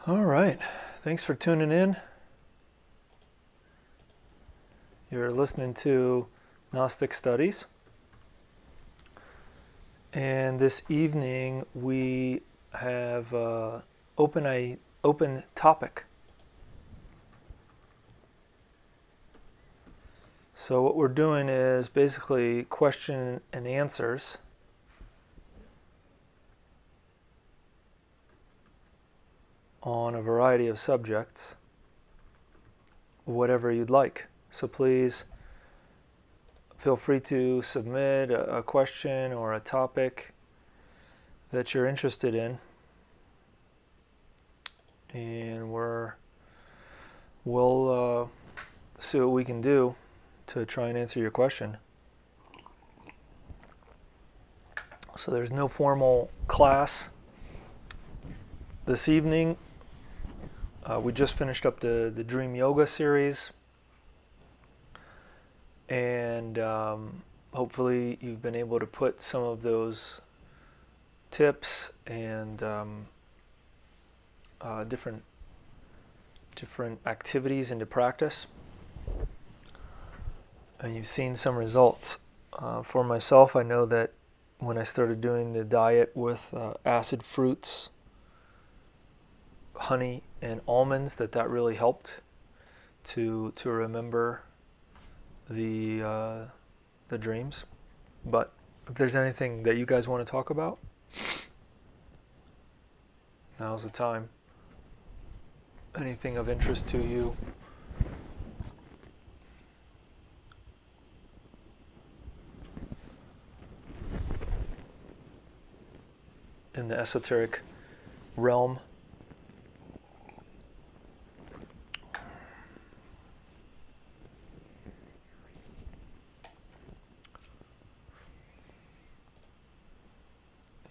All right. Thanks for tuning in. You're listening to Gnostic Studies. And this evening we have open topic. So what we're doing is basically question and answers. On a variety of subjects, whatever you'd like. So please feel free to submit a question or a topic that you're interested in, and we'll see what we can do to try and answer your question. So there's no formal class this evening. We just finished up the Dream Yoga series, and hopefully you've been able to put some of those tips and different activities into practice, and you've seen some results. For myself, I know that when I started doing the diet with acid fruits, honey and almonds, that really helped to remember the dreams. But if there's anything that you guys want to talk about, now's the time. Anything of interest to you? In the esoteric realm.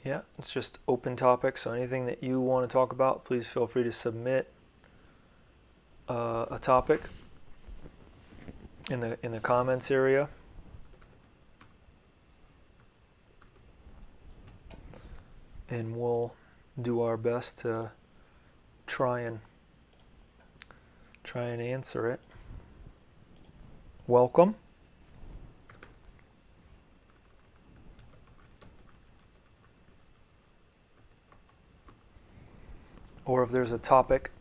Yeah, it's just open topic, so anything that you want to talk about, please feel free to submit a topic in the comments area. And we'll do our best to try and answer it. Welcome. Or if there's a topic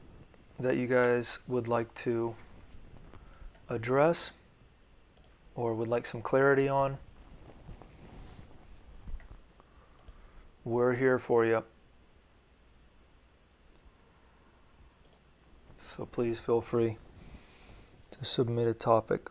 that you guys would like to address or would like some clarity on, we're here for you. So please feel free to submit a topic.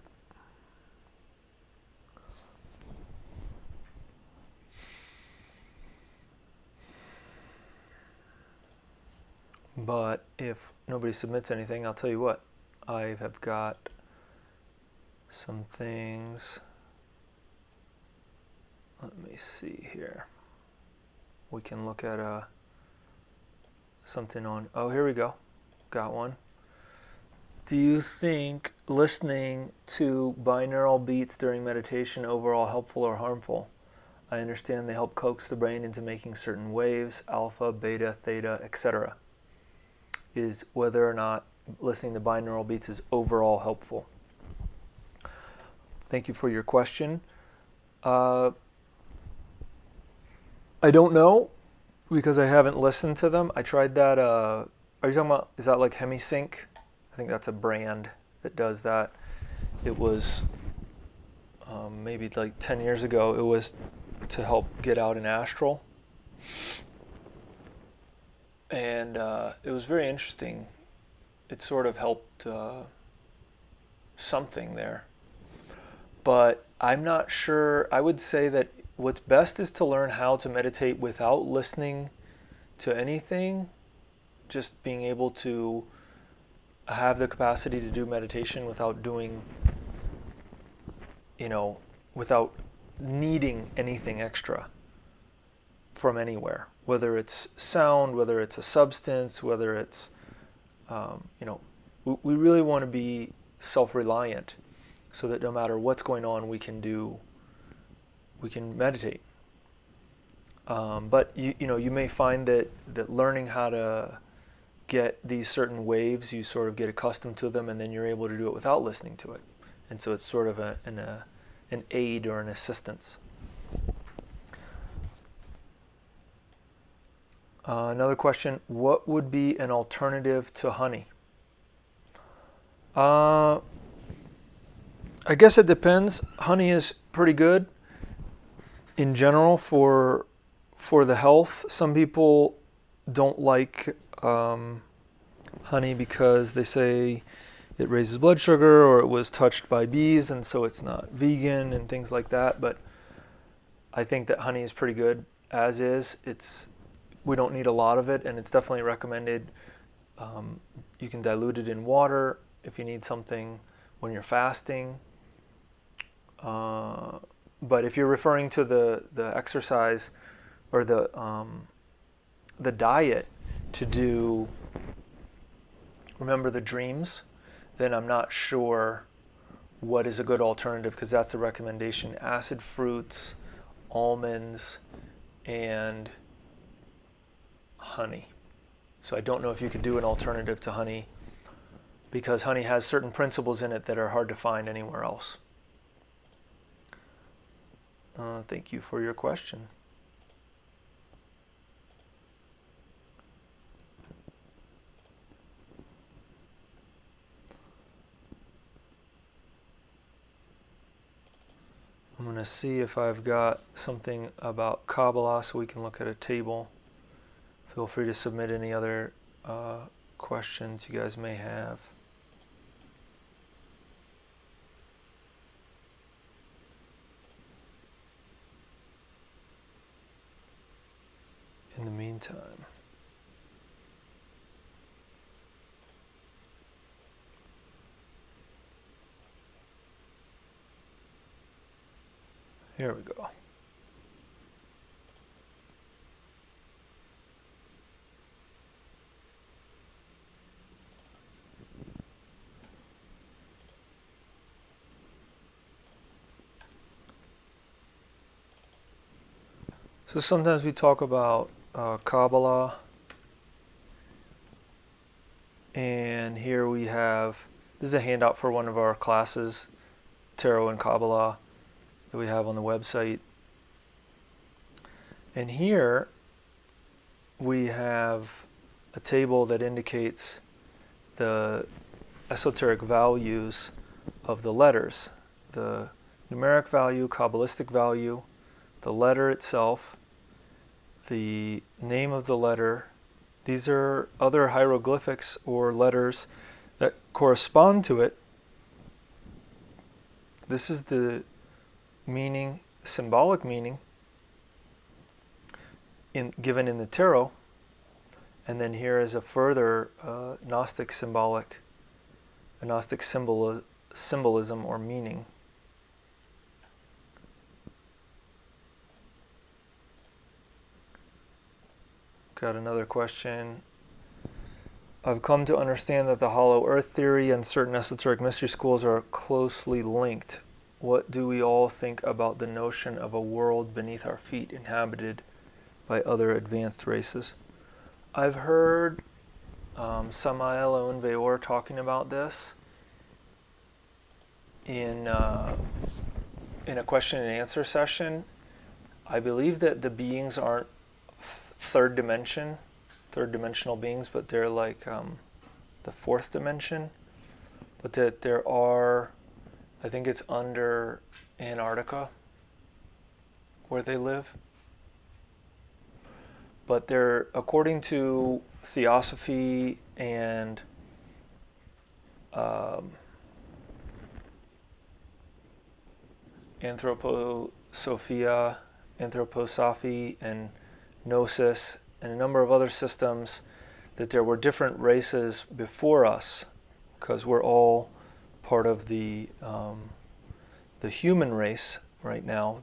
But if nobody submits anything, I'll tell you what, I have got some things. Let me see here. We can look at something on, oh, here we go. Got one. Do you think listening to binaural beats during meditation overall helpful or harmful? I understand they help coax the brain into making certain waves, alpha, beta, theta, etc. Is whether or not listening to binaural beats is overall helpful. Thank you for your question. I don't know because I haven't listened to them. I tried that. Are you talking about, is that like HemiSync? I think that's a brand that does that. It was maybe like 10 years ago. It was to help get out an Astral. And it was very interesting. It sort of helped something there. But I'm not sure. I would say that what's best is to learn how to meditate without listening to anything. Just being able to have the capacity to do meditation without doing, without needing anything extra from anywhere. Whether it's sound, whether it's a substance, whether it's, we really want to be self-reliant so that no matter what's going on, we can meditate. But you may find that learning how to get these certain waves, you sort of get accustomed to them, and then you're able to do it without listening to it. And so it's sort of an aid or an assistance. Another question, what would be an alternative to honey? I guess it depends. Honey is pretty good in general for the health. Some people don't like honey because they say it raises blood sugar or it was touched by bees and so it's not vegan and things like that. But I think that honey is pretty good as is. We don't need a lot of it, and it's definitely recommended. You can dilute it in water if you need something when you're fasting. But if you're referring to the exercise or the diet to do, remember the dreams, then I'm not sure what is a good alternative, because that's a recommendation. Acid fruits, almonds, and honey. So I don't know if you could do an alternative to honey, because honey has certain principles in it that are hard to find anywhere else. Thank you for your question. I'm going to see if I've got something about Kabbalah so we can look at a table. Feel free to submit any other questions you guys may have. In the meantime, here we go. So sometimes we talk about Kabbalah, and here we have, this is a handout for one of our classes, Tarot and Kabbalah, that we have on the website. And here we have a table that indicates the esoteric values of the letters, the numeric value, Kabbalistic value, the letter itself, the name of the letter. These are other hieroglyphics or letters that correspond to it. This is the meaning, symbolic meaning given in the tarot. And then here is a further Gnostic symbolism or meaning. Got another question. I've come to understand that the hollow earth theory and certain esoteric mystery schools are closely linked. What do we all think about the notion of a world beneath our feet inhabited by other advanced races? I've heard Samael and Veor talking about this in a question and answer session. I believe that the beings aren't third dimensional beings, but they're like the fourth dimension. But that there are, I think it's under Antarctica where they live. But they're, according to Theosophy and Anthroposophy and Gnosis and a number of other systems, that there were different races before us, because we're all part of the human race right now,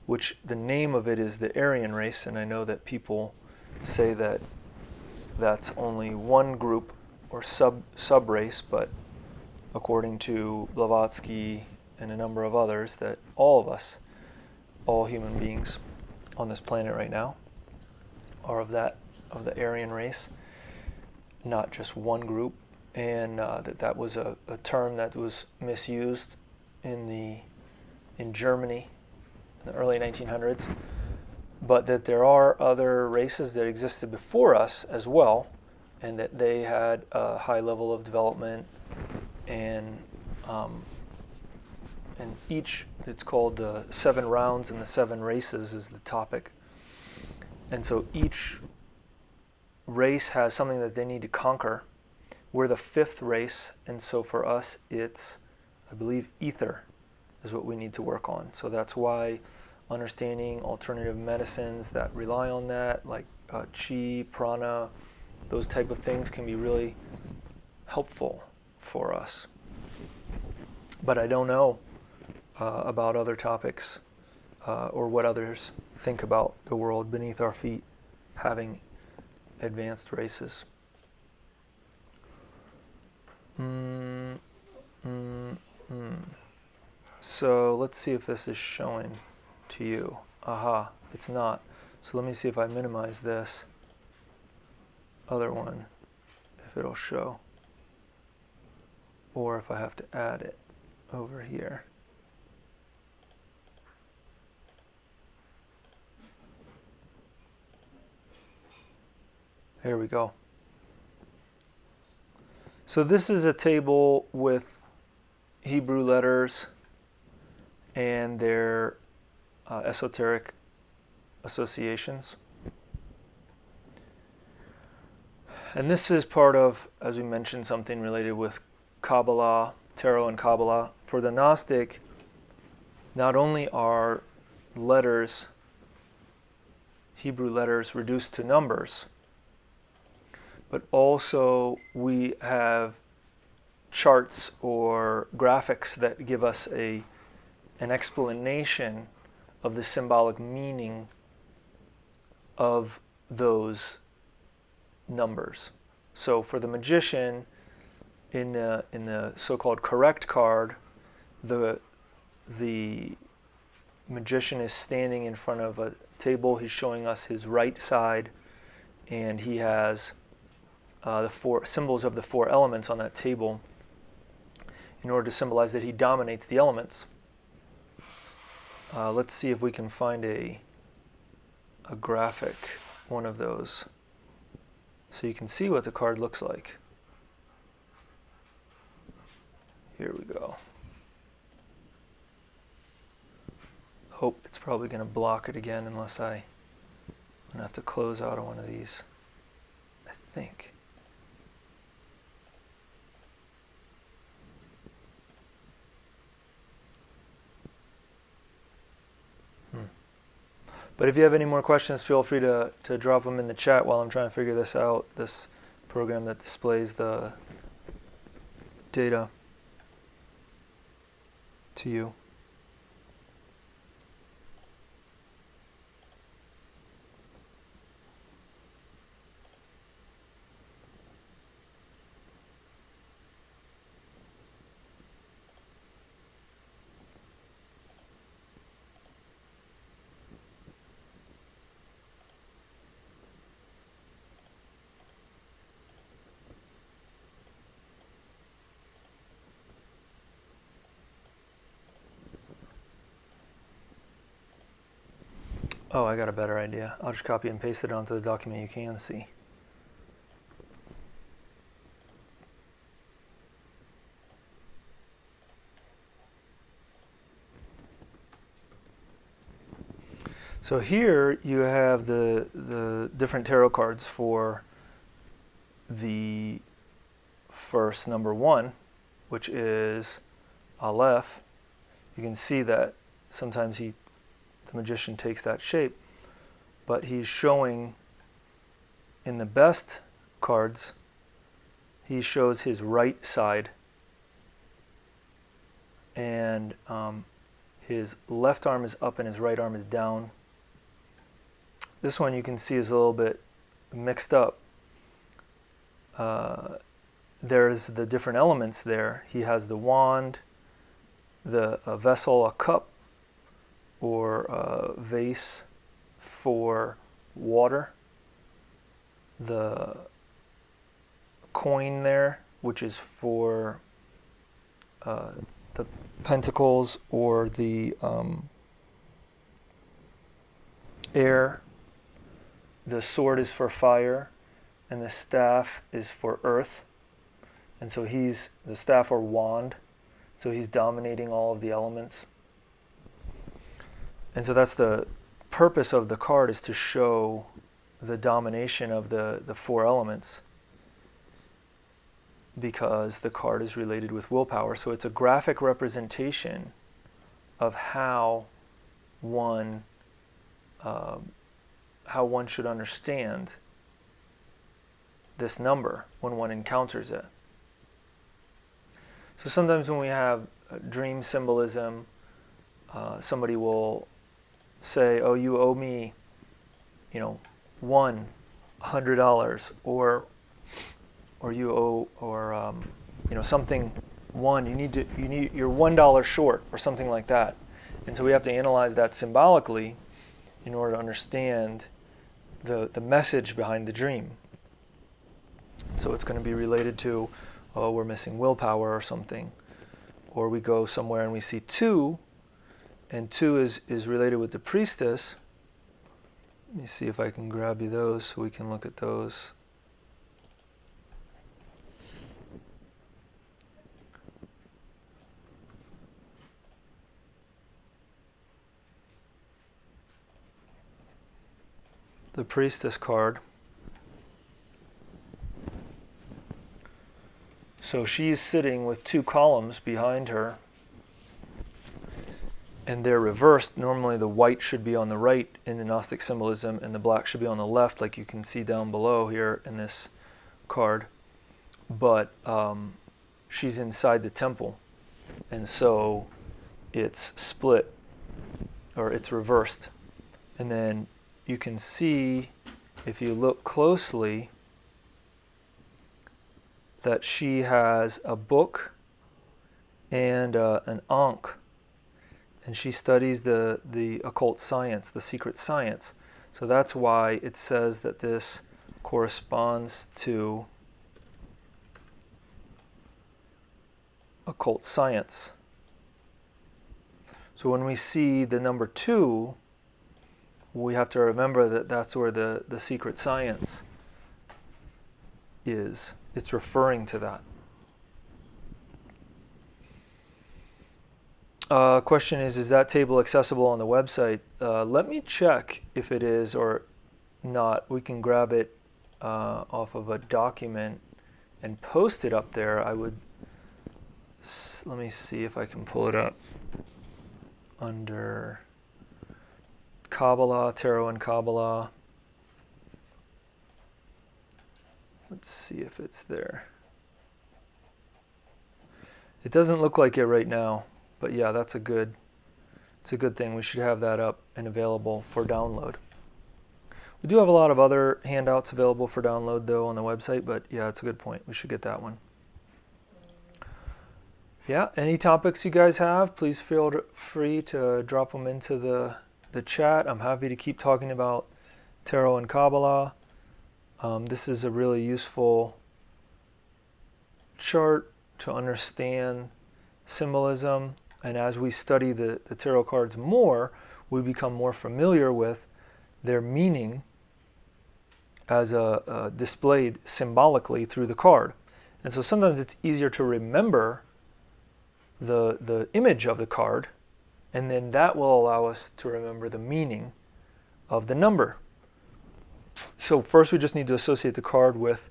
which the name of it is the Aryan race, and I know that people say that that's only one group or sub race, but according to Blavatsky and a number of others, that all of us, all human beings on this planet right now, are of the Aryan race. not just one group, and that was a term that was misused in Germany in the early 1900s, but that there are other races that existed before us as well, and that they had a high level of development, and each, it's called the 7 rounds and the 7 races is the topic. And so each race has something that they need to conquer. We're the 5th race, and so for us it's, I believe, ether is what we need to work on. So that's why understanding alternative medicines that rely on that, like chi, prana, those type of things can be really helpful for us. But I don't know about other topics or what others think about the world beneath our feet having advanced races. So let's see if this is showing to you. Aha, it's not. So let me see if I minimize this other one, if it'll show, or if I have to add it over here. Here we go. So this is a table with Hebrew letters and their esoteric associations. And this is part of, as we mentioned, something related with Kabbalah, Tarot and Kabbalah. For the Gnostic, not only are letters, Hebrew letters, reduced to numbers, but also we have charts or graphics that give us an explanation of the symbolic meaning of those numbers. So for the magician, in the so-called correct card, the magician is standing in front of a table. He's showing us his right side, and he has the 4 symbols of the 4 elements on that table in order to symbolize that he dominates the elements. Let's see if we can find a graphic, one of those, so you can see what the card looks like. Here we go. Hope it's probably going to block it again unless I'm going to have to close out on one of these, I think. But if you have any more questions, feel free to drop them in the chat while I'm trying to figure this out, this program that displays the data to you. Oh, I got a better idea. I'll just copy and paste it onto the document you can see. So here you have the different tarot cards for the first number 1, which is Aleph. You can see that sometimes the magician takes that shape, but he's showing in the best cards, he shows his right side, and his left arm is up and his right arm is down. This one you can see is a little bit mixed up. There's the different elements there. He has the wand, a vessel, a cup, or a vase for water, the coin there, which is for the pentacles or the air. The sword is for fire, and the staff is for earth. And so he's the staff or wand, so he's dominating all of the elements. And so that's the purpose of the card, is to show the domination of the four elements, because the card is related with willpower. So it's a graphic representation of how one should understand this number when one encounters it. So sometimes when we have dream symbolism, somebody will say, "Oh, you owe me, $100, or you owe, or something one. You need you're $1 short, or something like that." And so we have to analyze that symbolically in order to understand the message behind the dream. So it's going to be related to, oh, we're missing willpower or something. Or we go somewhere and we see 2, and 2 is related with the priestess. Let me see if I can grab you those so we can look at those. The priestess card. So she's sitting with 2 columns behind her, and they're reversed. Normally the white should be on the right in the Gnostic symbolism, and the black should be on the left, like you can see down below here in this card. But she's inside the temple, and so it's split, or it's reversed. And then you can see, if you look closely, that she has a book and an ankh, and she studies the occult science, the secret science. So that's why it says that this corresponds to occult science. So when we see the number 2, we have to remember that that's where the secret science is. It's referring to that. Question is that table accessible on the website? Let me check if it is or not. We can grab it off of a document and post it up there. Let me see if I can pull it up under Kabbalah, Tarot and Kabbalah. Let's see if it's there. It doesn't look like it right now, but yeah, it's a good thing. We should have that up and available for download. We do have a lot of other handouts available for download though on the website, but yeah, it's a good point. We should get that one. Yeah, any topics you guys have, please feel free to drop them into the chat. I'm happy to keep talking about Tarot and Kabbalah. This is a really useful chart to understand symbolism, and as we study the tarot cards more, we become more familiar with their meaning as displayed symbolically through the card. And so sometimes it's easier to remember the image of the card, and then that will allow us to remember the meaning of the number. So first we just need to associate the card with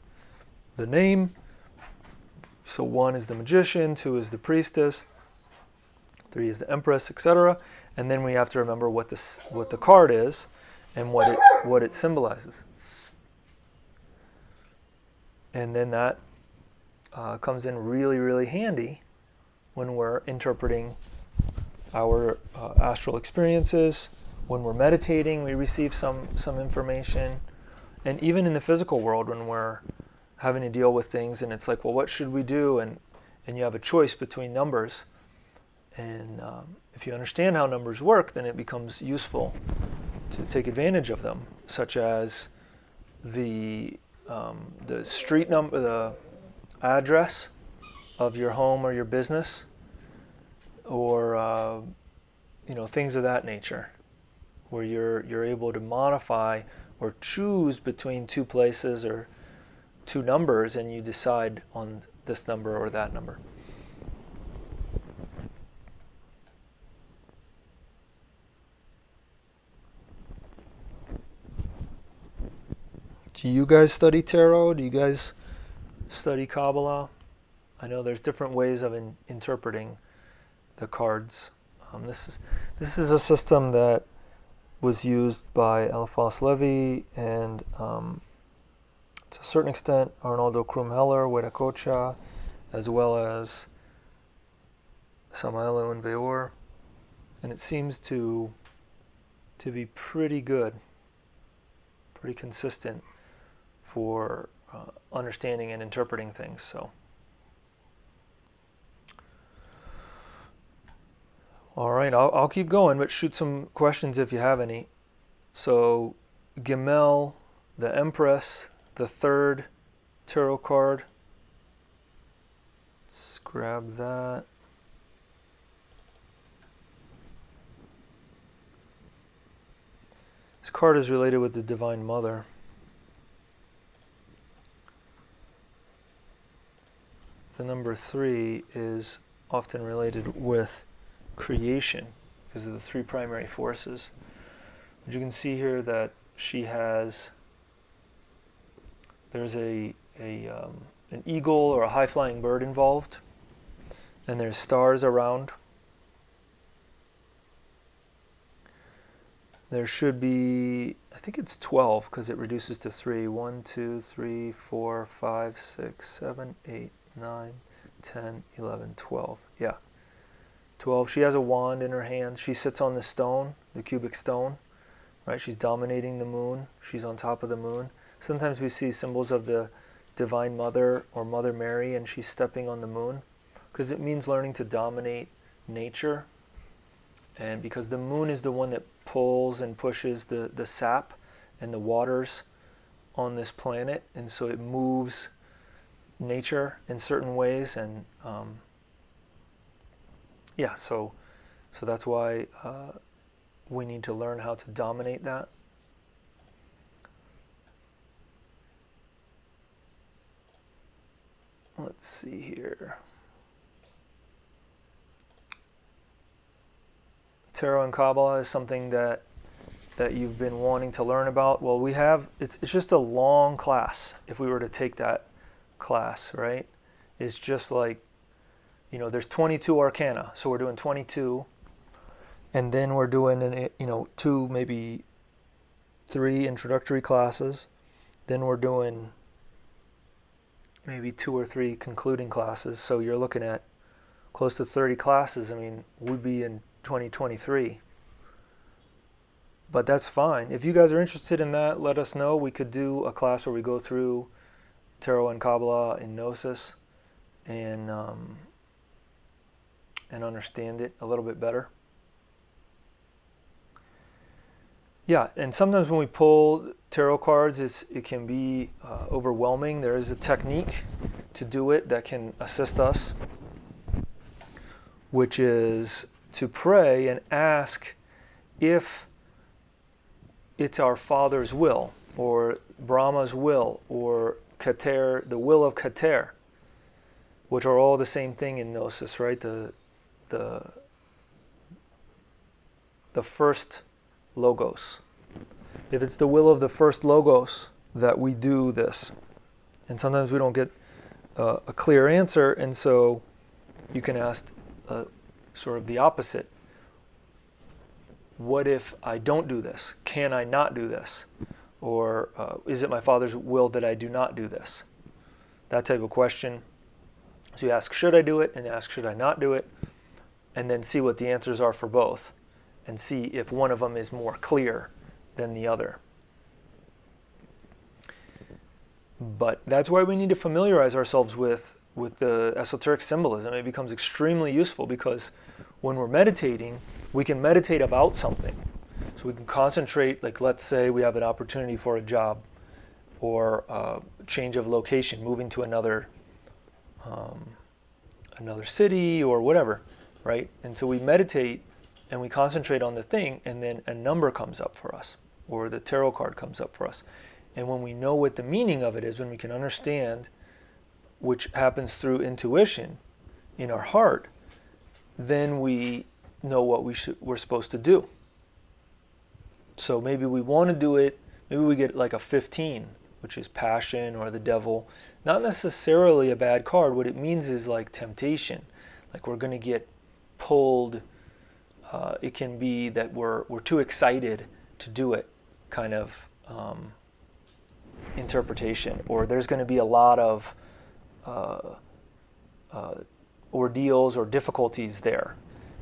the name. So 1 is the magician, 2 is the priestess, 3 is the Empress, etc. And then we have to remember what the card is and what it symbolizes. And then that comes in really, really handy when we're interpreting our astral experiences. When we're meditating, we receive some information. And even in the physical world, when we're having to deal with things and it's like, well, what should we do? And you have a choice between numbers. And if you understand how numbers work, then it becomes useful to take advantage of them, such as the street number, address of your home or your business, or things of that nature, where you're able to modify or choose between two places or two numbers, and you decide on this number or that number. Do you guys study tarot? Do you guys study Kabbalah? I know there's different ways of interpreting the cards. This is a system that was used by Eliphas Levi and to a certain extent Arnoldo Krumheller, Huetacocha, as well as Samaelo and Veor, and it seems to be pretty good, pretty consistent for understanding and interpreting things. So, all right, I'll keep going, but shoot some questions if you have any. So, Gamel, the Empress, the third tarot card. Let's grab that. This card is related with the Divine Mother. The number 3 is often related with creation because of the 3 primary forces. But you can see here that there's an eagle or a high-flying bird involved, and there's stars around. There should be, I think it's 12 because it reduces to 3. 1, 2, 3, 4, 5, 6, 7, 8, 9, 10, 11, 12. Yeah, 12. She has a wand in her hand. She sits on the stone, the cubic stone, right? She's dominating the moon. She's on top of the moon. Sometimes we see symbols of the Divine Mother or Mother Mary, and she's stepping on the moon because it means learning to dominate nature. And because the moon is the one that pulls and pushes the sap and the waters on this planet, and so it moves nature in certain ways, and so that's why we need to learn how to dominate that. Let's see here. Tarot and Kabbalah is something that you've been wanting to learn about. Well, it's just a long class if we were to take that class, right? It's just like, there's 22 arcana, so we're doing 22, and then we're doing 2, maybe 3 introductory classes, then we're doing maybe 2 or 3 concluding classes, so you're looking at close to 30 classes. I mean, we'd be in 2023, but that's fine. If you guys are interested in that, let us know. We could do a class where we go through Tarot and Kabbalah and Gnosis and understand it a little bit better. Yeah, and sometimes when we pull tarot cards, it can be overwhelming. There is a technique to do it that can assist us, which is to pray and ask if it's our Father's will, or Brahma's will, or Keter, the will of Keter, which are all the same thing in Gnosis, right? The first logos. If it's the will of the first logos that we do this, and sometimes we don't get a clear answer, and so you can ask sort of the opposite. What if I don't do this? Can I not do this? Or is it my Father's will that I do not do this? That type of question. So you ask, should I do it? And ask, should I not do it? And then see what the answers are for both, and see if one of them is more clear than the other. But that's why we need to familiarize ourselves with the esoteric symbolism. It becomes extremely useful because when we're meditating, we can meditate about something. So we can concentrate, like let's say we have an opportunity for a job or a change of location, moving to another another city or whatever, right? And so we meditate and we concentrate on the thing, and then a number comes up for us, or the tarot card comes up for us. And when we know what the meaning of it is, when we can understand, which happens through intuition in our heart, then we know what we're supposed to do. So maybe we want to do it, maybe we get like a 15, which is passion or the devil. Not necessarily a bad card. What it means is like temptation. Like we're going to get pulled. It can be that we're too excited to do it, kind of interpretation. Or there's going to be a lot of ordeals or difficulties there.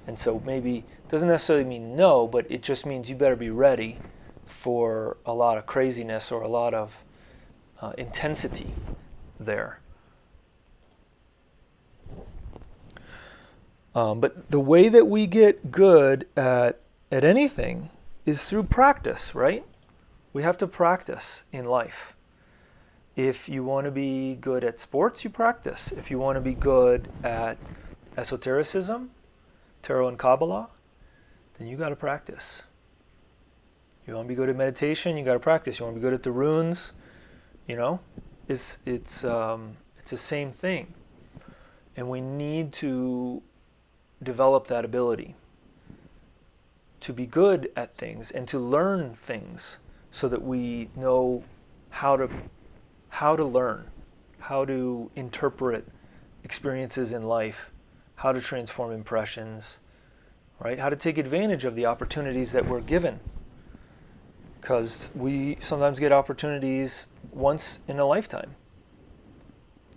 And so maybe, doesn't necessarily mean no, but it just means you better be ready for a lot of craziness or a lot of intensity there. But the way that we get good at anything is through practice, right? We have to practice in life. If you want to be good at sports, you practice. If you want to be good at esotericism, tarot and Kabbalah, then you got to practice. You want to be good at meditation, you got to practice. You want to be good at the runes, you know, it's the same thing. And we need to develop that ability to be good at things and to learn things so that we know how to learn, how to interpret experiences in life, how to transform impressions, right? How to take advantage of the opportunities that we're given. Because we sometimes get opportunities once in a lifetime.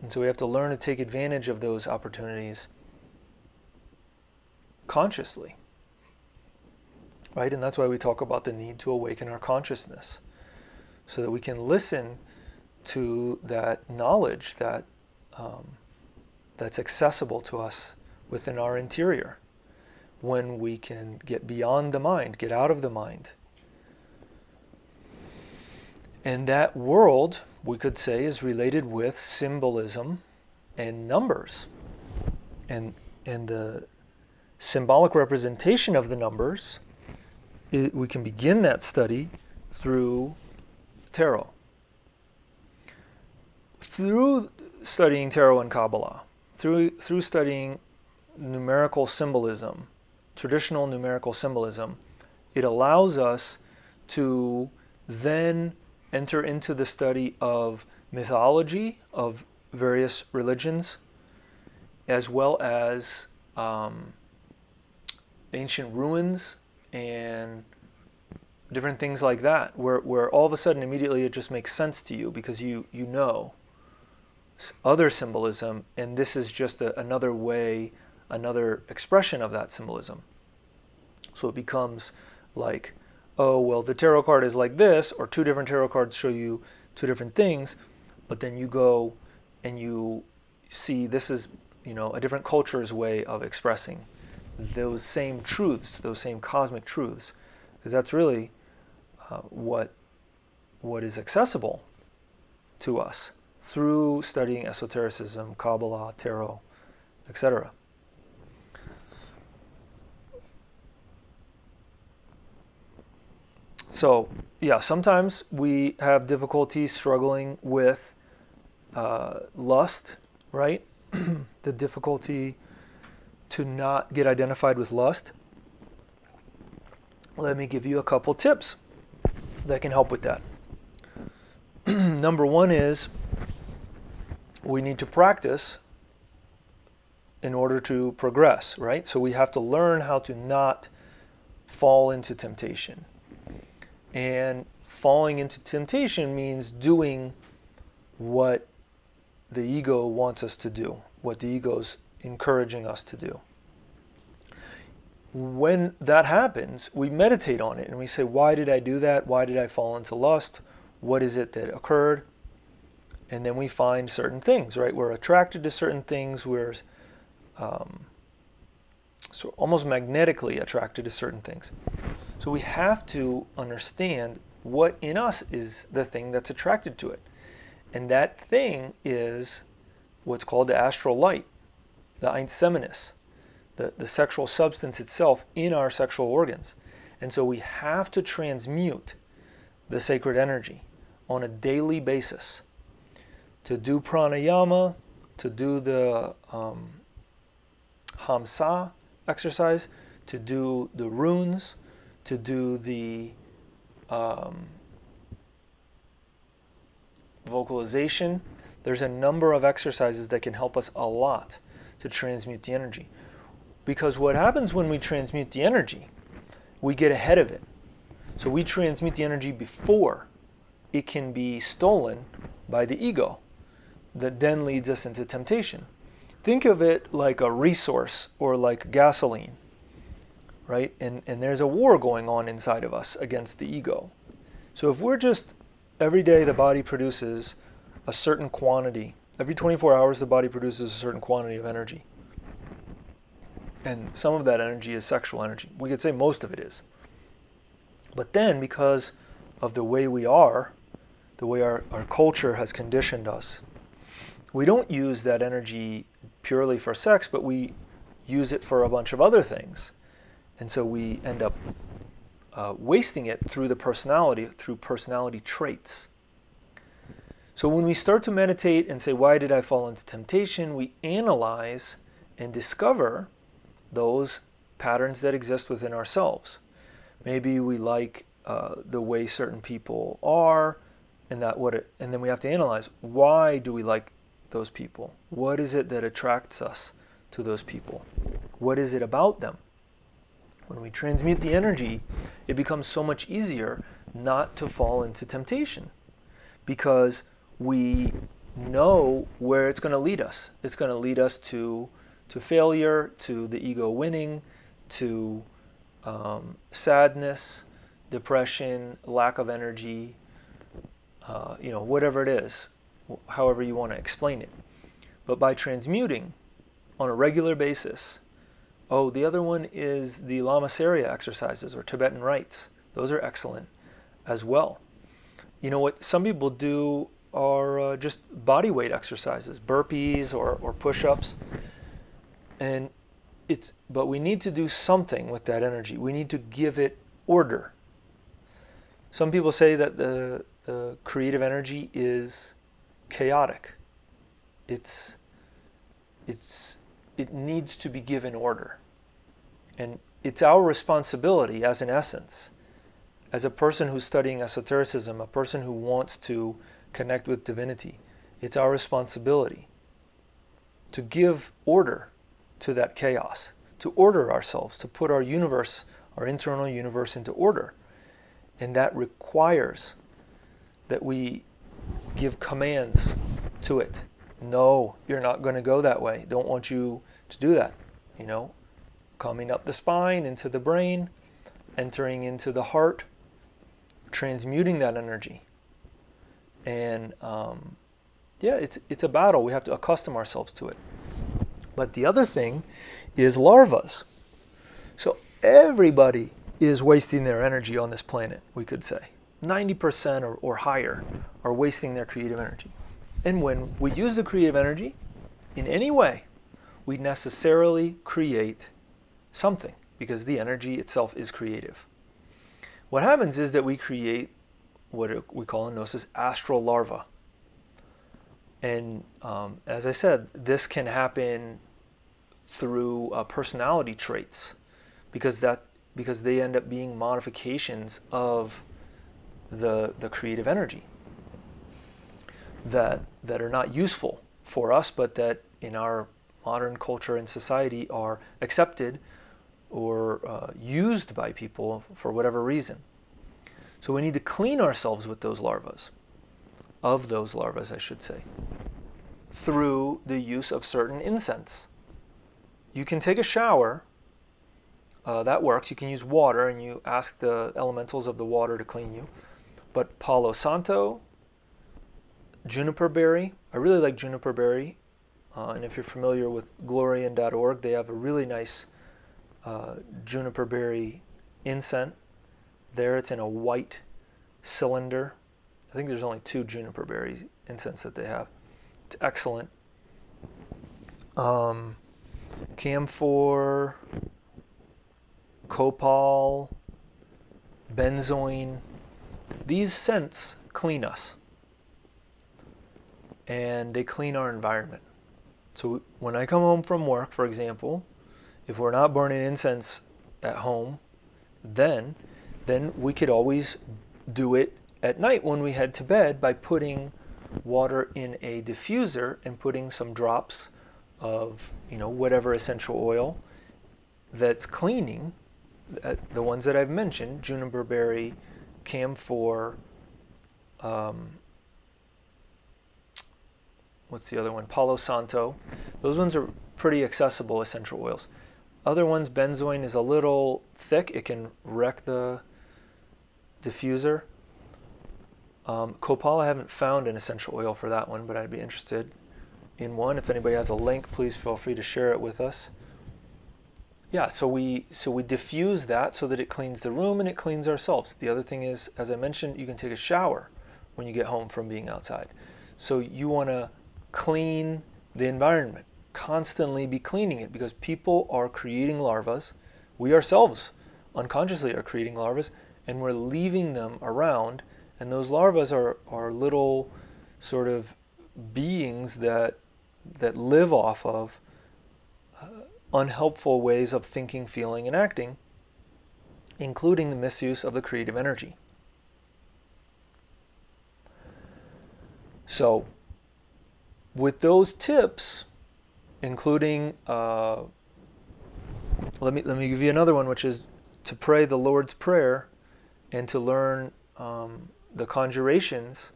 And so we have to learn to take advantage of those opportunities consciously, right? And that's why we talk about the need to awaken our consciousness so that we can listen to that knowledge that that's accessible to us within our interior, when we can get beyond the mind, get out of the mind. And that world, we could say, is related with symbolism and numbers. And the symbolic representation of the numbers, we can begin that study through tarot. Through studying tarot and Kabbalah, through studying numerical symbolism, traditional numerical symbolism, it allows us to then enter into the study of mythology of various religions, as well as ancient ruins and different things like that, where all of a sudden immediately it just makes sense to you because you know other symbolism, and this is just another way, another expression of that symbolism. So it becomes like, oh, well, the tarot card is like this, or two different tarot cards show you two different things, but then you go and you see this is, you know, a different culture's way of expressing those same truths, those same cosmic truths, because that's really what is accessible to us through studying esotericism, Kabbalah, tarot, etc. So, yeah, sometimes we have difficulty struggling with lust, right? The difficulty to not get identified with lust. Let me give you a couple tips that can help with that. Number one is we need to practice in order to progress, right? So we have to learn how to not fall into temptation. And falling into temptation means doing what the ego wants us to do, what the ego's encouraging us to do. When that happens, we meditate on it and we say, why did I do that? Why did I fall into lust? What is it that occurred? And then we find certain things, right? We're attracted to certain things. We're so almost magnetically attracted to certain things. So we have to understand what in us is the thing that's attracted to it. And that thing is what's called the astral light, the Einseminis, the sexual substance itself in our sexual organs. And so we have to transmute the sacred energy on a daily basis. To do pranayama, to do the hamsa exercise, to do the runes, to do the vocalization. There's a number of exercises that can help us a lot to transmute the energy. Because what happens when we transmute the energy, we get ahead of it. So we transmute the energy before it can be stolen by the ego, that then leads us into temptation. Think of it like a resource or like gasoline, right? And there's a war going on inside of us against the ego. So if we're just, every day the body produces a certain quantity, every 24 hours the body produces a certain quantity of energy. And some of that energy is sexual energy. We could say most of it is. But then, because of the way we are, the way our culture has conditioned us, we don't use that energy purely for sex, but we use it for a bunch of other things. And so we end up wasting it through the personality, through personality traits. So when we start to meditate and say, why did I fall into temptation? We analyze and discover those patterns that exist within ourselves. Maybe we like the way certain people are, and then we have to analyze, why do we like those people? What is it that attracts us to those people? What is it about them? When we transmute the energy, it becomes so much easier not to fall into temptation, because we know where it's going to lead us. It's going to lead us to failure, to the ego winning, to sadness, depression, lack of energy, whatever it is, however you want to explain it. But by transmuting on a regular basis, the other one is the Lamaseria exercises or Tibetan rites. Those are excellent as well. You know what some people do are just body weight exercises, burpees or push-ups. But we need to do something with that energy. We need to give it order. Some people say that the creative energy is chaotic. It needs to be given order. And it's our responsibility as an essence, as a person who's studying esotericism, a person who wants to connect with divinity, it's our responsibility to give order to that chaos, to order ourselves, to put our universe, our internal universe into order. And that requires that we give commands to it. No, you're not going to go that way. Don't want you to do that. Coming up the spine, into the brain, entering into the heart, transmuting that energy. And it's a battle. We have to accustom ourselves to it. But the other thing is larvas. So everybody is wasting their energy on this planet, we could say. 90% or higher are wasting their creative energy. And when we use the creative energy in any way, we necessarily create something, because the energy itself is creative. What happens is that we create what we call in Gnosis astral larva. And as I said, this can happen through personality traits, because they end up being modifications of the creative energy that are not useful for us, but that in our modern culture and society are accepted or used by people for whatever reason. So we need to clean ourselves with those larvas, I should say, through the use of certain incense. You can take a shower, that works. You can use water and you ask the elementals of the water to clean you. But Palo Santo, juniper berry, I really like juniper berry. And if you're familiar with Glorian.org, they have a really nice juniper berry incense. There it's in a white cylinder. I think there's only 2 juniper berry incense that they have. It's excellent. camphor, copal, benzoin. These scents clean us, and they clean our environment. So when I come home from work, for example, if we're not burning incense at home, then we could always do it at night when we head to bed by putting water in a diffuser and putting some drops of, whatever essential oil that's cleaning, the ones that I've mentioned, juniper berry, camphor, what's the other one? Palo Santo. Those ones are pretty accessible essential oils. Other ones, benzoin is a little thick. It can wreck the diffuser. Copal, I haven't found an essential oil for that one, but I'd be interested in one. If anybody has a link, please feel free to share it with us. Yeah, so we diffuse that so that it cleans the room and it cleans ourselves. The other thing is, as I mentioned, you can take a shower when you get home from being outside. So you want to clean the environment, constantly be cleaning it, because people are creating larvas. We ourselves unconsciously are creating larvas, and we're leaving them around. And those larvas are little sort of beings that live off of unhelpful ways of thinking, feeling, and acting, including the misuse of the creative energy. So, with those tips, including, let me give you another one, which is to pray the Lord's Prayer and to learn the conjurations.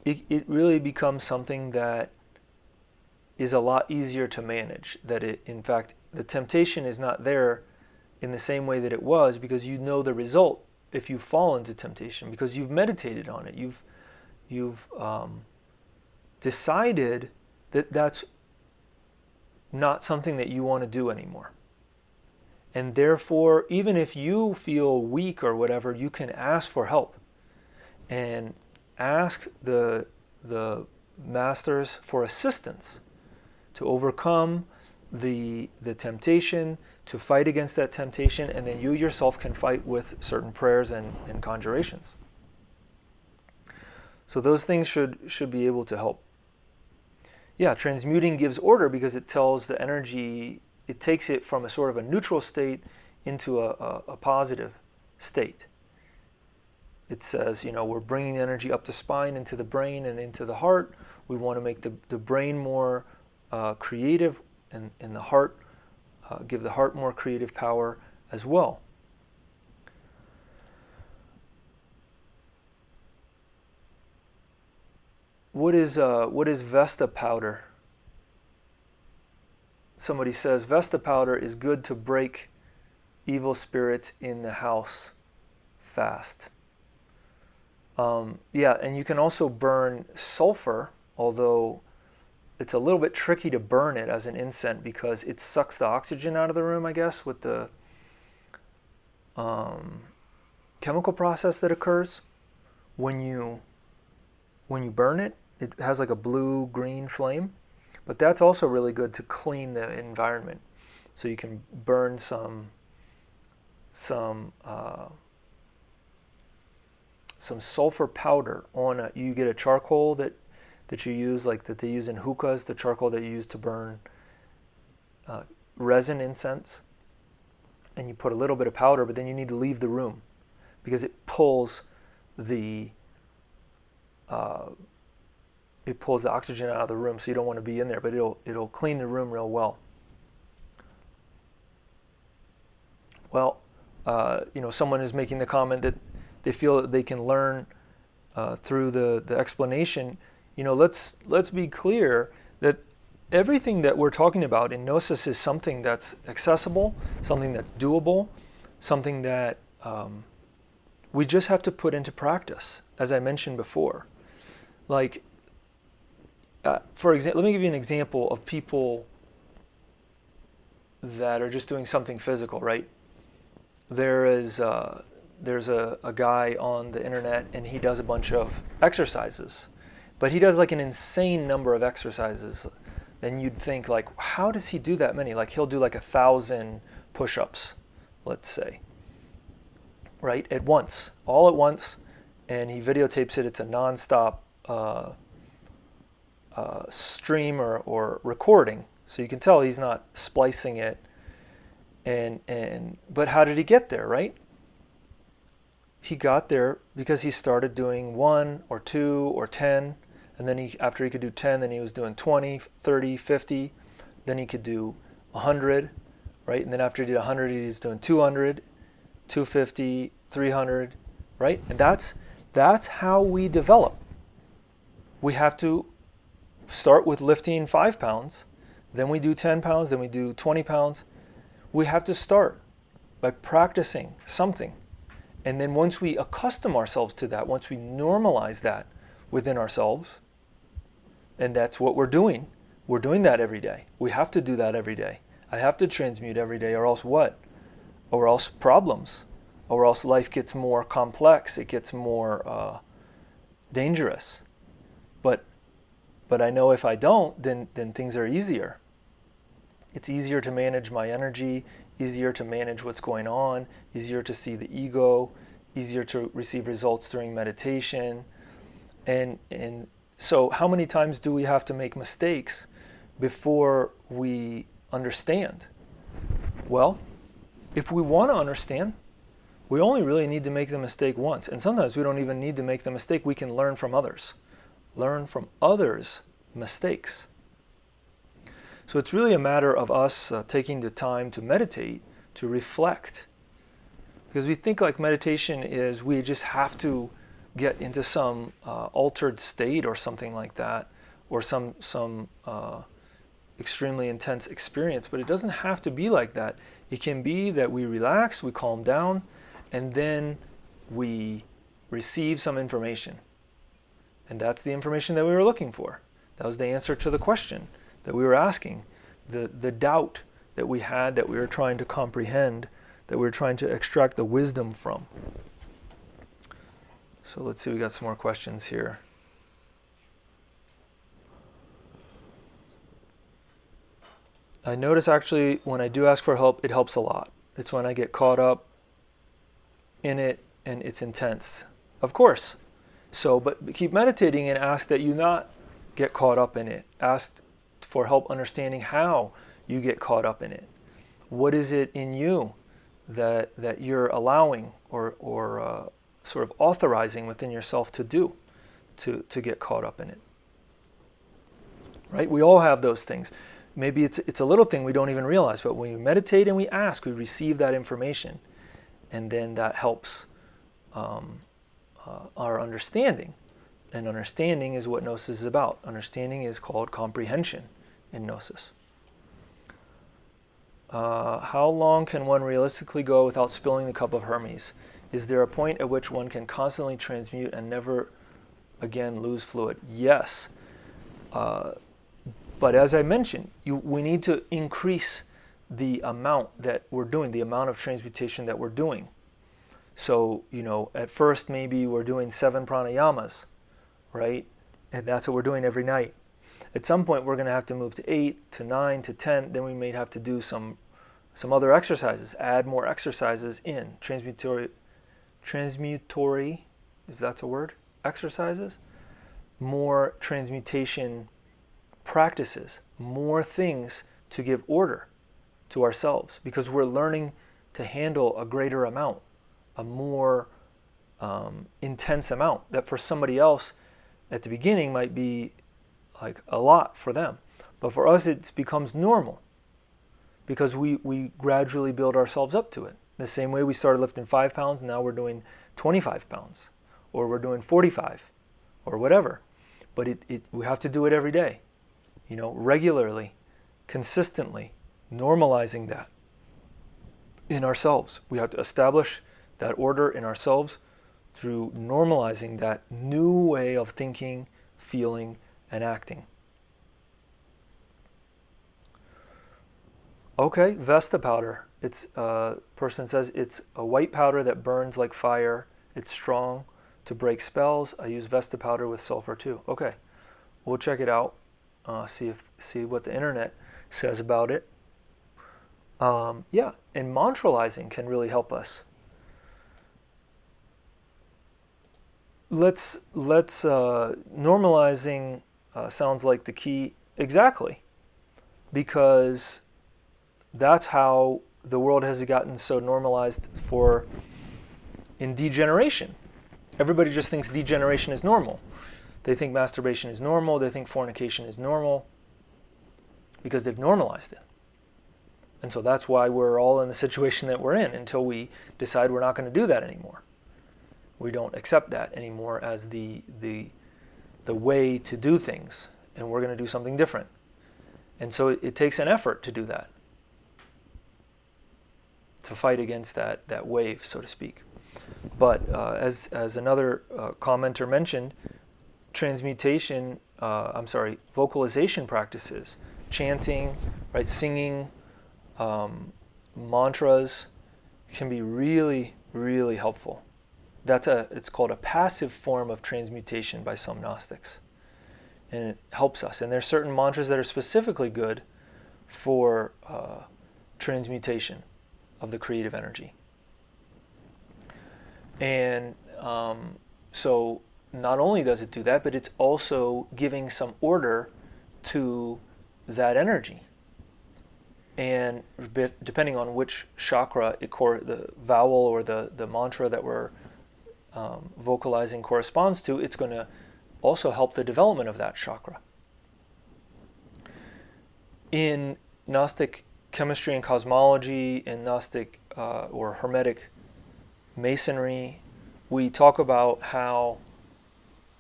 It really becomes something that is a lot easier to manage. In fact, the temptation is not there in the same way that it was, because you know the result if you fall into temptation, because you've meditated on it. You've decided that that's not something that you want to do anymore. And therefore, even if you feel weak or whatever, you can ask for help and ask the masters for assistance to overcome the temptation, to fight against that temptation, and then you yourself can fight with certain prayers and conjurations. So those things should be able to help. Yeah, transmuting gives order because it tells the energy, it takes it from a sort of a neutral state into a positive state. It says, we're bringing energy up the spine, into the brain, and into the heart. We want to make the brain more creative, and the heart, give the heart more creative power as well. What is Vesta powder? Somebody says Vesta powder is good to break evil spirits in the house fast. Yeah, and you can also burn sulfur, although it's a little bit tricky to burn it as an incense because it sucks the oxygen out of the room, I guess, with the chemical process that occurs when you burn it. It has like a blue-green flame, but that's also really good to clean the environment. So you can burn some sulfur powder on you get a charcoal that you use, like that they use in hookahs, the charcoal that you use to burn resin incense, and you put a little bit of powder, but then you need to leave the room because it pulls the oxygen out of the room, so you don't want to be in there, but it'll clean the room real well. Well, someone is making the comment that they feel that they can learn through the explanation. Let's be clear that everything that we're talking about in Gnosis is something that's accessible, something that's doable, something that we just have to put into practice, as I mentioned before. Like, for example, let me give you an example of people that are just doing something physical, right? There's a guy on the internet, and he does a bunch of exercises, but he does like an insane number of exercises, then you'd think like, how does he do that many? Like he'll do like 1,000 push-ups, let's say, right? At once, all at once, and he videotapes it. It's a non-stop stream or recording, so you can tell he's not splicing it. But how did he get there, right? He got there because he started doing 1 or 2 or 10, and then after he could do 10, then he was doing 20, 30, 50, then he could do 100, right? And then after he did 100, he was doing 200, 250, 300, right? And that's how we develop. We have to start with lifting 5 pounds, then we do 10 pounds, then we do 20 pounds. We have to start by practicing something. And then once we accustom ourselves to that, once we normalize that within ourselves, and that's what we're doing that every day. We have to do that every day. I have to transmute every day, or else what? Or else problems. Or else life gets more complex, it gets more dangerous. But I know if I don't, then things are easier. It's easier to manage my energy, easier to manage what's going on, easier to see the ego, easier to receive results during meditation. And so how many times do we have to make mistakes before we understand? Well, if we want to understand, we only really need to make the mistake once. And sometimes we don't even need to make the mistake. We can learn from others. Learn from others' mistakes. So it's really a matter of us taking the time to meditate, to reflect. Because we think like meditation is we just have to get into some altered state or something like that, or some extremely intense experience. But it doesn't have to be like that. It can be that we relax, we calm down, and then we receive some information. And that's the information that we were looking for. That was the answer to the question that we were asking, the doubt that we had, that we were trying to comprehend, that we were trying to extract the wisdom from. So let's see, we got some more questions here. I notice actually when I do ask for help, it helps a lot. It's when I get caught up in it and it's intense. Of course. So, but keep meditating and ask that you not get caught up in it. Ask for help understanding how you get caught up in it. What is it in you that you're allowing or sort of authorizing within yourself to do to get caught up in it? Right? We all have those things. Maybe it's a little thing we don't even realize, but when we meditate and we ask, we receive that information, and then that helps our understanding. And understanding is what Gnosis is about. Understanding is called comprehension in Gnosis. How long can one realistically go without spilling the cup of Hermes? Is there a point at which one can constantly transmute and never again lose fluid? Yes. But as I mentioned, we need to increase the amount that we're doing, the amount of transmutation that we're doing. So, at first maybe we're doing 7 pranayamas, right? And that's what we're doing every night. At some point we're going to have to move to 8, to 9, to 10. Then we may have to do some other exercises, add more exercises in, transmutory, if that's a word, exercises, more transmutation practices, more things to give order to ourselves, because we're learning to handle a greater amount, a more intense amount that for somebody else at the beginning might be like a lot for them. But for us it becomes normal because we gradually build ourselves up to it. The same way we started lifting 5 pounds, and now we're doing 25 pounds, or we're doing 45, or whatever. But we have to do it every day, regularly, consistently, normalizing that in ourselves. We have to establish that order in ourselves through normalizing that new way of thinking, feeling, and acting. Okay, Vesta powder. It's person says it's a white powder that burns like fire. It's strong to break spells. I use Vesta powder with sulfur too. Okay, we'll check it out. see what the internet says about it. Yeah, and mantralizing can really help us. Normalizing sounds like the key. Exactly, because that's how the world has gotten so normalized in degeneration. Everybody just thinks degeneration is normal. They think masturbation is normal, they think fornication is normal, because they've normalized it. And so that's why we're all in the situation that we're in until we decide we're not going to do that anymore. We don't accept that anymore as the way to do things, and we're going to do something different. And so it takes an effort to do that, to fight against that wave, so to speak. But as another commenter mentioned, vocalization practices, chanting, right, singing, mantras can be really, really helpful. It's called a passive form of transmutation by some Gnostics. And it helps us. And there's certain mantras that are specifically good for transmutation of the creative energy. And so not only does it do that, but it's also giving some order to that energy. And depending on which chakra, the vowel or the mantra that we're vocalizing corresponds to, it's going to also help the development of that chakra. In Gnostic chemistry and cosmology, in Gnostic or Hermetic Masonry, we talk about how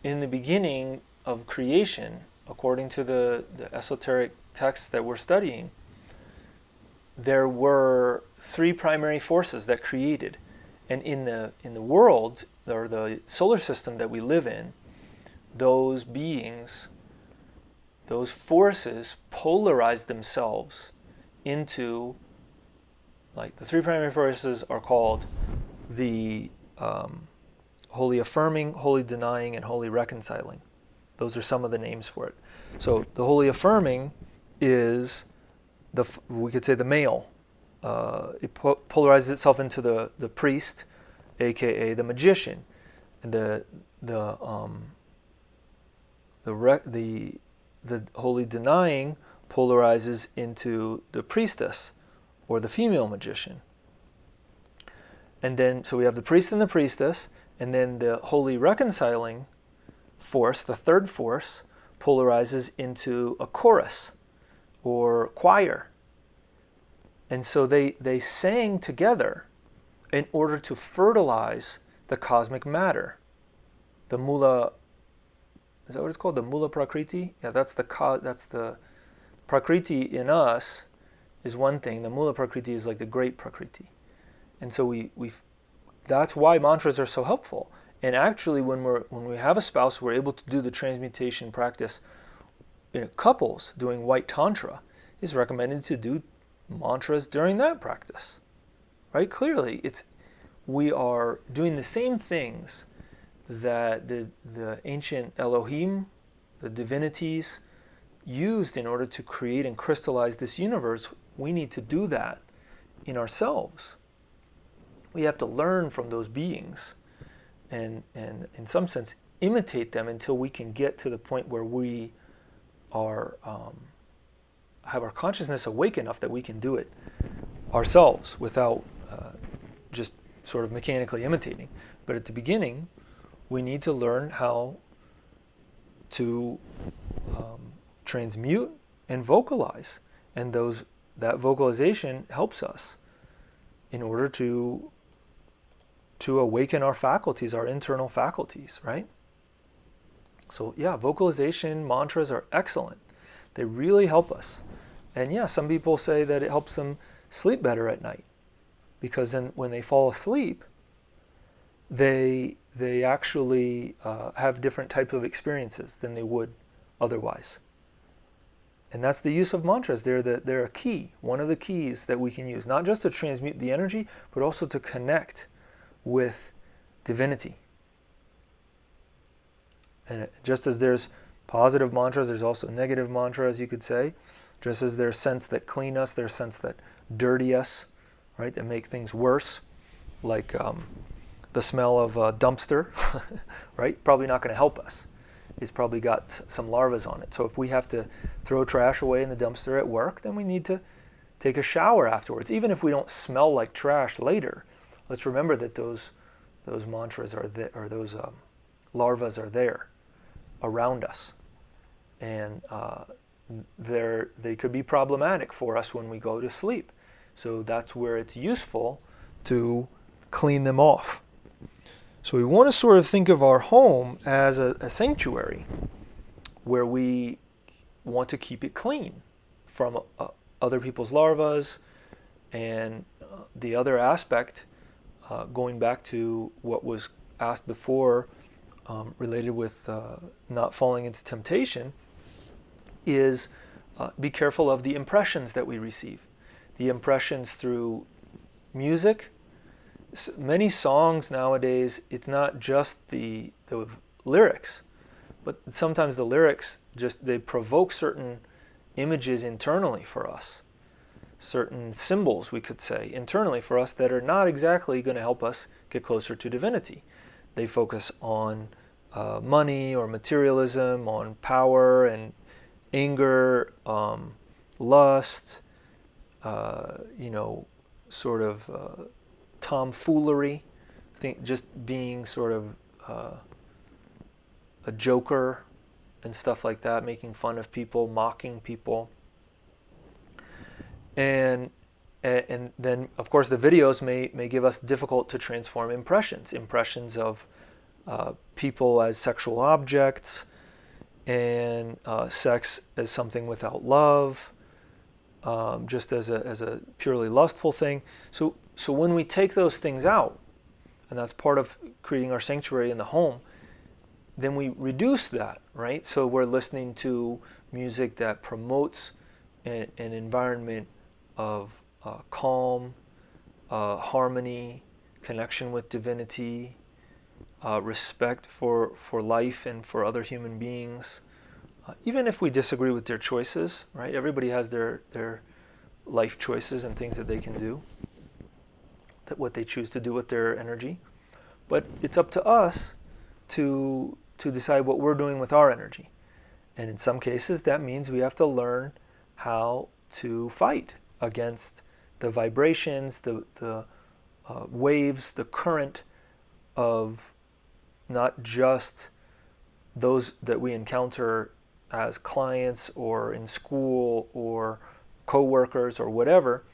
in the beginning of creation, according to the esoteric texts that we're studying, there were three primary forces that created. And in the world, or the solar system that we live in, those beings, those forces polarized themselves into, like, the three primary forces are called the wholly affirming, wholly denying, and wholly reconciling. Those are some of the names for it. So the wholly affirming is we could say the male. It polarizes itself into the priest, aka the magician, and the wholly denying polarizes into the priestess, or the female magician. And then, so we have the priest and the priestess, and then the wholly reconciling force, the third force, polarizes into a chorus or choir. And so they sang together in order to fertilize the cosmic matter. The mula, is that what it's called? The mula prakriti? Yeah, that's the prakriti in us is one thing. The mula prakriti is like the great prakriti. And so that's why mantras are so helpful. And actually, when we have a spouse, we're able to do the transmutation practice in couples doing white tantra. It's recommended to do mantras during that practice, right? Clearly, we are doing the same things that the ancient Elohim, the divinities, used in order to create and crystallize this universe. We need to do that in ourselves. We have to learn from those beings and in some sense imitate them until we can get to the point where we are have our consciousness awake enough that we can do it ourselves without just sort of mechanically imitating. But at the beginning, we need to learn how to transmute and vocalize, and that vocalization helps us in order to awaken our faculties, our internal faculties, right? So yeah, vocalization, mantras are excellent. They really help us. And yeah, some people say that it helps them sleep better at night, because then when they fall asleep, they actually have different types of experiences than they would otherwise. And that's the use of mantras. They're a key, one of the keys that we can use, not just to transmute the energy, but also to connect with divinity. And just as there's positive mantras, there's also negative mantras, you could say. Just as there's scents that clean us, there's scents that dirty us, right, that make things worse, like the smell of a dumpster, right? Probably not going to help us. It's probably got some larvas on it. So if we have to throw trash away in the dumpster at work, then we need to take a shower afterwards. Even if we don't smell like trash later, let's remember that those mantras are there, or those larvas are there around us, and they could be problematic for us when we go to sleep. So that's where it's useful to clean them off. So we want to sort of think of our home as a sanctuary where we want to keep it clean from other people's larvas. And the other aspect, going back to what was asked before, related with not falling into temptation, is be careful of the impressions that we receive. The impressions through music. Many songs nowadays, it's not just the lyrics, but sometimes the lyrics they provoke certain images internally for us, certain symbols, we could say, internally for us that are not exactly going to help us get closer to divinity. They focus on money or materialism, on power and anger, lust, sort of tomfoolery. I think just being sort of a joker and stuff like that, making fun of people, mocking people. And then, of course, the videos may give us difficult to transform impressions of people as sexual objects, and sex as something without love, just as a purely lustful thing. So when we take those things out, and that's part of creating our sanctuary in the home, then we reduce that, right? So we're listening to music that promotes an environment of calm, harmony, connection with divinity, respect for life and for other human beings. Even if we disagree with their choices, right? Everybody has their life choices and things that they can do, that what they choose to do with their energy. But it's up to us to decide what we're doing with our energy. And in some cases, that means we have to learn how to fight against the vibrations, the waves, the current of not just those that we encounter as clients or in school or co-workers or whatever,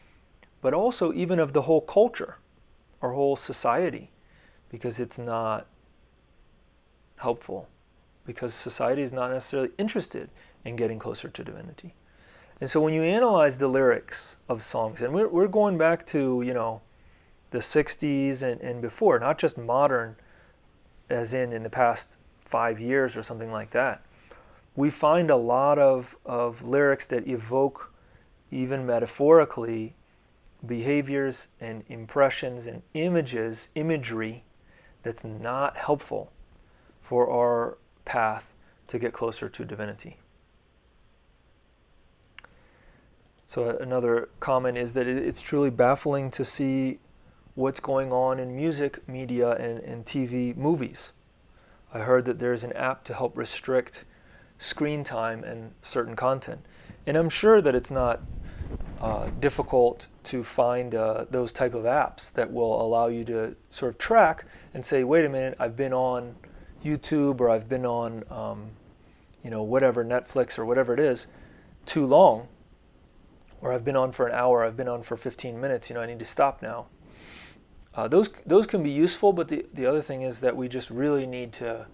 but also even of the whole culture, our whole society, because it's not helpful, because society is not necessarily interested in getting closer to divinity. And so when you analyze the lyrics of songs, and we're going back to, the 60s and before, not just modern, as in the past 5 years or something like that, we find a lot of lyrics that evoke, even metaphorically, behaviors and impressions and imagery that's not helpful for our path to get closer to divinity. So another comment is that it's truly baffling to see what's going on in music, media, and TV movies. I heard that there's an app to help restrict screen time and certain content. And I'm sure that it's not difficult to find those type of apps that will allow you to sort of track and say, wait a minute, I've been on YouTube, or I've been on, whatever, Netflix or whatever it is, too long, or I've been on for an hour, I've been on for 15 minutes, I need to stop now. Those can be useful, but the other thing is that we just really need to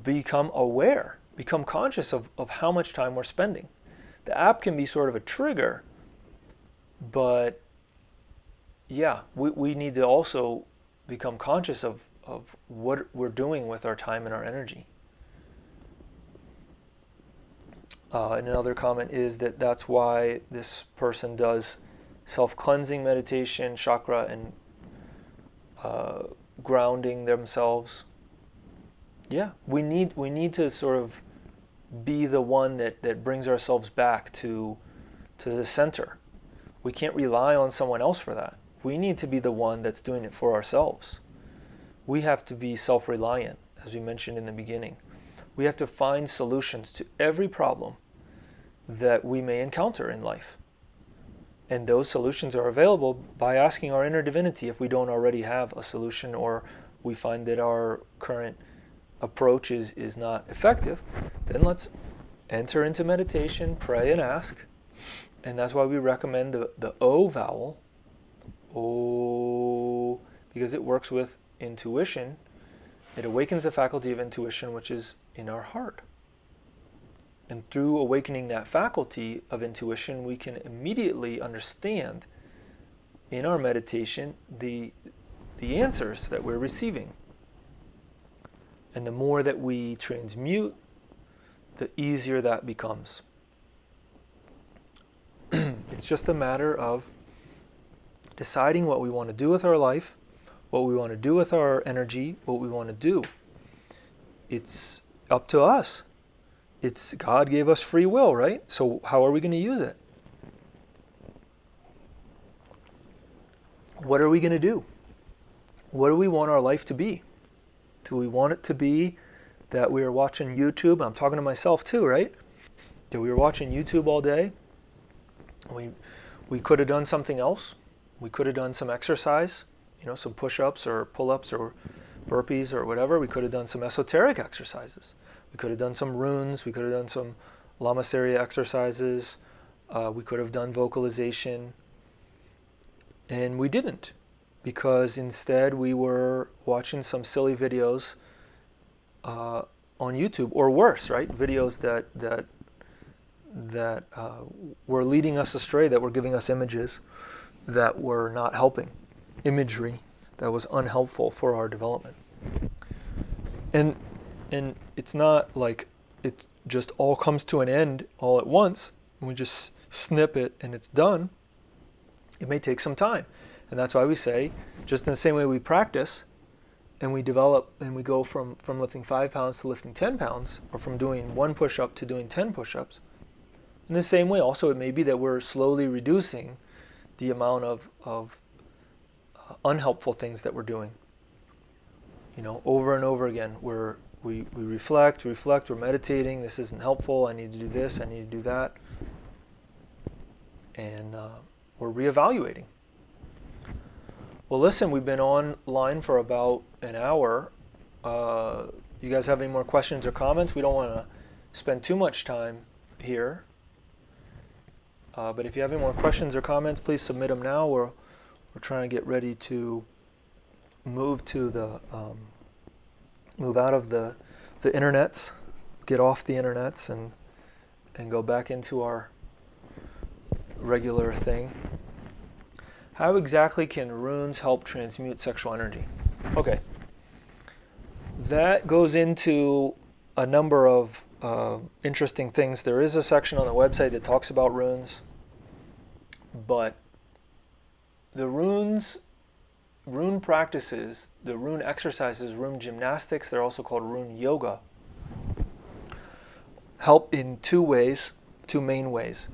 become aware, become conscious of how much time we're spending. The app can be sort of a trigger, but yeah, we need to also become conscious of what we're doing with our time and our energy. And another comment is that's why this person does self-cleansing meditation, chakra, and grounding themselves. Yeah, we need to sort of be the one that brings ourselves back to the center. We can't rely on someone else for that. We need to be the one that's doing it for ourselves. We have to be self-reliant, as we mentioned in the beginning. We have to find solutions to every problem that we may encounter in life. And those solutions are available by asking our inner divinity if we don't already have a solution, or we find that our current approach is not effective. Then let's enter into meditation, pray and ask. And that's why we recommend the O vowel, O, because it works with intuition. It awakens the faculty of intuition, which is in our heart. And through awakening that faculty of intuition, we can immediately understand in our meditation the answers that we're receiving. And the more that we transmute, the easier that becomes. It's just a matter of deciding what we want to do with our life, what we want to do with our energy, what we want to do. It's up to us. God gave us free will, right? So how are we going to use it? What are we going to do? What do we want our life to be? Do we want it to be that we are watching YouTube? I'm talking to myself too, right? That we were watching YouTube all day. We could have done something else. We could have done some exercise, some push-ups or pull-ups or burpees or whatever. We could have done some esoteric exercises. We could have done some runes. We could have done some lamaseria exercises. We could have done vocalization. And we didn't, because instead we were watching some silly videos on YouTube, or worse, right? Videos that were leading us astray, that were giving us images that were not helping, imagery that was unhelpful for our development. And it's not like it just all comes to an end all at once, and we just snip it and it's done. It may take some time. And that's why we say, just in the same way we practice and we develop and we go from lifting 5 pounds to lifting 10 pounds, or from doing 1 push-up to doing 10 push-ups, in the same way also it may be that we're slowly reducing the amount of unhelpful things that we're doing. Over and over again, we reflect, we're meditating, this isn't helpful, I need to do this, I need to do that. And we're reevaluating. Well, listen, we've been online for about an hour. You guys have any more questions or comments? We don't want to spend too much time here. But if you have any more questions or comments, please submit them now. We're trying to get ready to move out of the internets, get off the internets, and go back into our regular thing. How exactly can runes help transmute sexual energy? Okay. That goes into a number of interesting things. There is a section on the website that talks about runes, but the rune practices, the rune exercises, rune gymnastics, they're also called rune yoga, help in two main ways.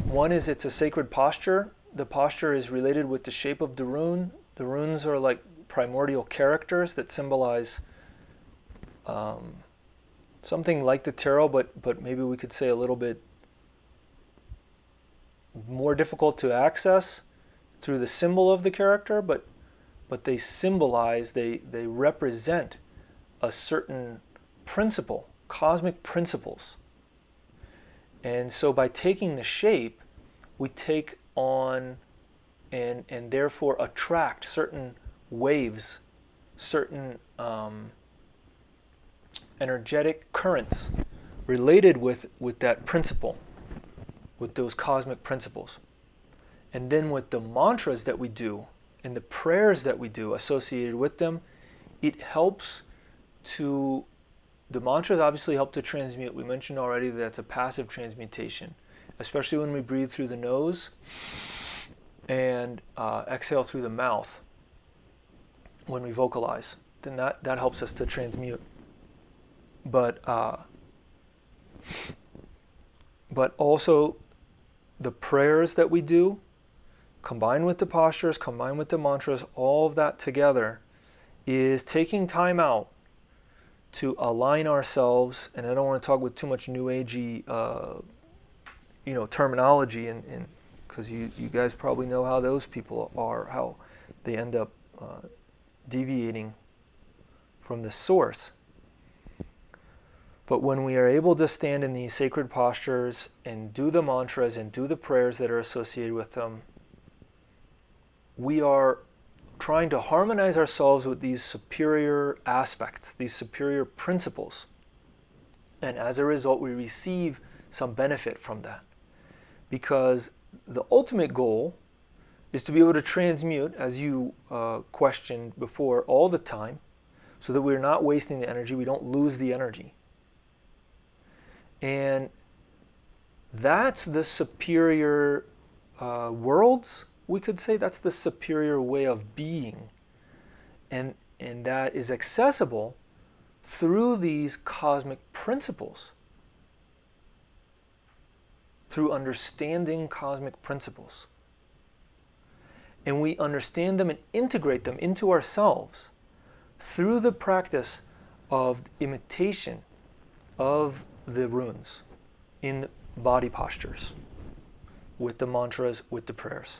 One is it's a sacred posture. The posture is related with the shape of the rune. The runes are like primordial characters that symbolize something like the tarot, but maybe we could say a little bit more difficult to access through the symbol of the character, but they symbolize, they represent a certain principle, cosmic principles. And so by taking the shape, we take on and therefore attract certain waves, certain energetic currents related with that principle, with those cosmic principles. And then with the mantras that we do and the prayers that we do associated with them, it helps to, the mantras obviously help to transmute. We mentioned already that it's a passive transmutation, especially when we breathe through the nose and exhale through the mouth when we vocalize. Then that helps us to transmute. But But also the prayers that we do, combined with the postures, combined with the mantras, all of that together is taking time out to align ourselves. And I don't want to talk with too much new agey terminology, and because you guys probably know how those people are, how they end up deviating from the source. But when we are able to stand in these sacred postures and do the mantras and do the prayers that are associated with them, we are trying to harmonize ourselves with these superior aspects, these superior principles. And as a result, we receive some benefit from that. Because the ultimate goal is to be able to transmute, as you questioned before, all the time, so that we're not wasting the energy, we don't lose the energy. And that's the superior worlds, we could say. That's the superior way of being. And that is accessible through these cosmic principles, through understanding cosmic principles. And we understand them and integrate them into ourselves through the practice of imitation of the runes in body postures, with the mantras, with the prayers.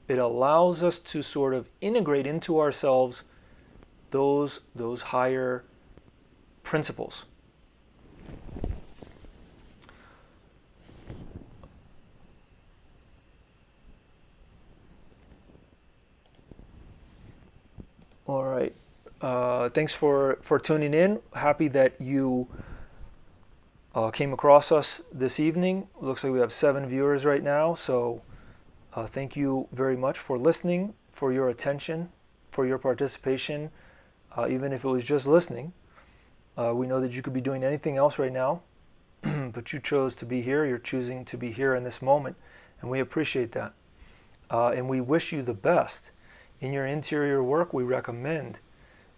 It allows us to sort of integrate into ourselves those higher principles. All right. Thanks for tuning in. Happy that you came across us this evening. Looks like we have 7 viewers right now. So thank you very much for listening, for your attention, for your participation. Even if it was just listening. We know that you could be doing anything else right now, but you chose to be here. You're choosing to be here in this moment, and we appreciate that. And we wish you the best. In your interior work, we recommend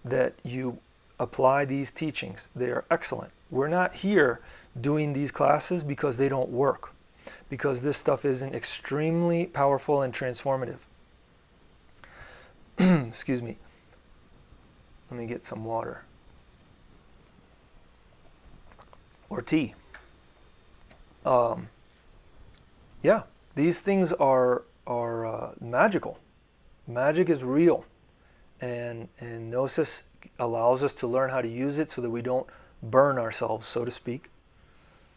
that you apply these teachings. They are excellent. We're not here doing these classes because they don't work, because this stuff isn't extremely powerful and transformative. Excuse me. Let me get some water. Or tea. Yeah, these things are magical. Magic is real, and Gnosis allows us to learn how to use it so that we don't burn ourselves, so to speak,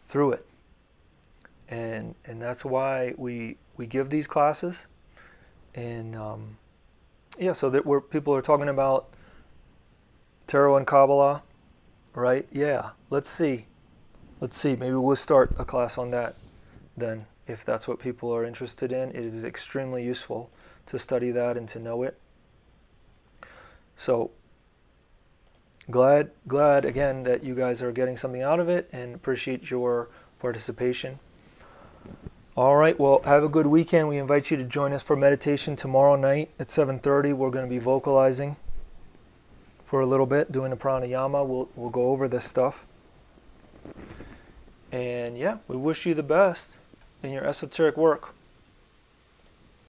through it. And that's why we give these classes. And yeah, so that people are talking about tarot and Kabbalah, right? Yeah, let's see. Maybe we'll start a class on that then, if that's what people are interested in. It is extremely useful to study that and to know it. So glad again that you guys are getting something out of it, and appreciate your participation. All right, well, have a good weekend. We invite you to join us for meditation tomorrow night at 7:30. We're going to be vocalizing for a little bit, doing a pranayama. We'll go over this stuff. And yeah, we wish you the best in your esoteric work.